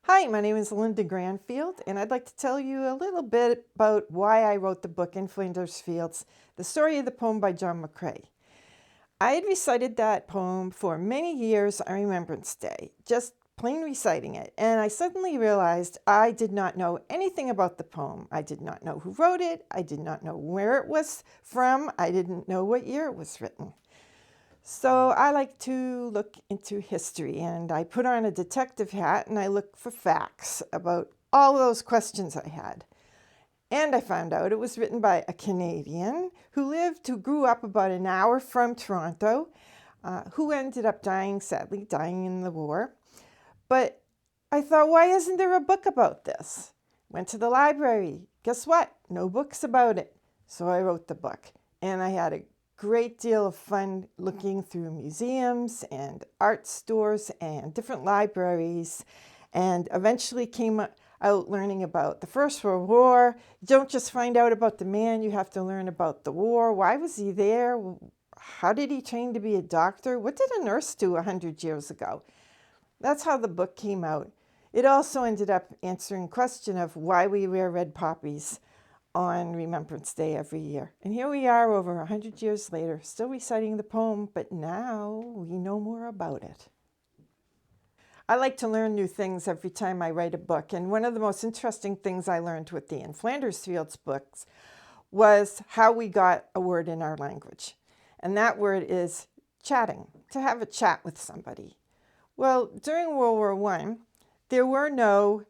Hi, my name is Linda Granfield, and I'd like to tell you a little bit about why I wrote the book In Flanders Fields, the story of the poem by John McCrae. I had recited that poem for many years on Remembrance Day, just plain reciting it, and I suddenly realized I did not know anything about the poem. I did not know who wrote it, I did not know where it was from, I didn't know what year it was written. So I like to look into history, and I put on a detective hat and I look for facts about all those questions I had. And I found out it was written by a Canadian who grew up about an hour from Toronto, who ended up sadly dying in the war. But I thought, why isn't there a book about this? Went to the library. Guess what? No books about it. So I wrote the book. And I had a great deal of fun looking through museums and art stores and different libraries, and eventually came out learning about the First World War. You don't just find out about the man, you have to learn about the war. Why was he there? How did he train to be a doctor? What did a nurse do 100 years ago? That's how the book came out. It also ended up answering the question of why we wear red poppies on Remembrance Day every year. And here we are over 100 years later, still reciting the poem, but now we know more about it. I like to learn new things every time I write a book, and one of the most interesting things I learned with the In Flanders Fields books was how we got a word in our language. And that word is chatting, to have a chat with somebody. Well, during World War I, there were no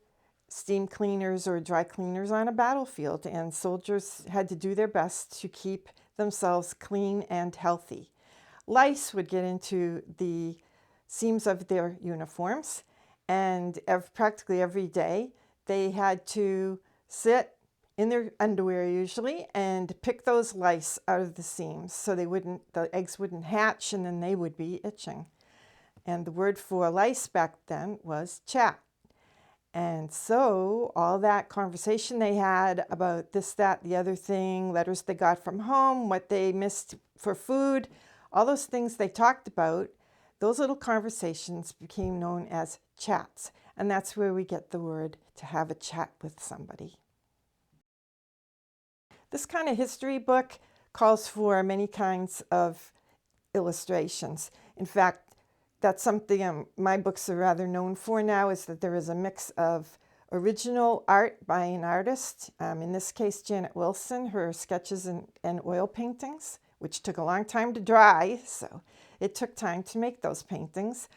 steam cleaners or dry cleaners on a battlefield, and soldiers had to do their best to keep themselves clean and healthy. Lice would get into the seams of their uniforms, and practically every day they had to sit in their underwear usually and pick those lice out of the seams so the eggs wouldn't hatch, and then they would be itching. And the word for lice back then was chat. And so all that conversation they had about this, that, the other thing, letters they got from home, what they missed for food, all those things they talked about, those little conversations became known as chats. And that's where we get the word to have a chat with somebody. This kind of history book calls for many kinds of illustrations. In fact, that's something my books are rather known for now, is that there is a mix of original art by an artist, in this case Janet Wilson, her sketches and oil paintings, which took a long time to dry, so it took time to make those paintings.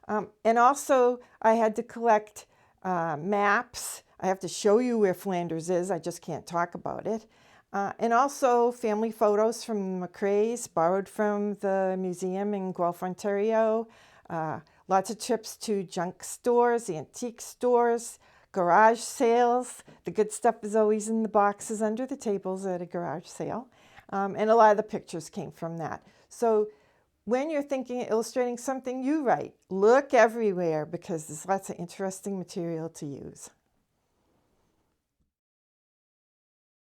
And also I had to collect maps. I have to show you where Flanders is, I just can't talk about it. And also family photos from McCrae's, borrowed from the museum in Guelph, Ontario. Lots of trips to junk stores, antique stores, garage sales. The good stuff is always in the boxes under the tables at a garage sale. And a lot of the pictures came from that. So when you're thinking of illustrating something you write, look everywhere because there's lots of interesting material to use.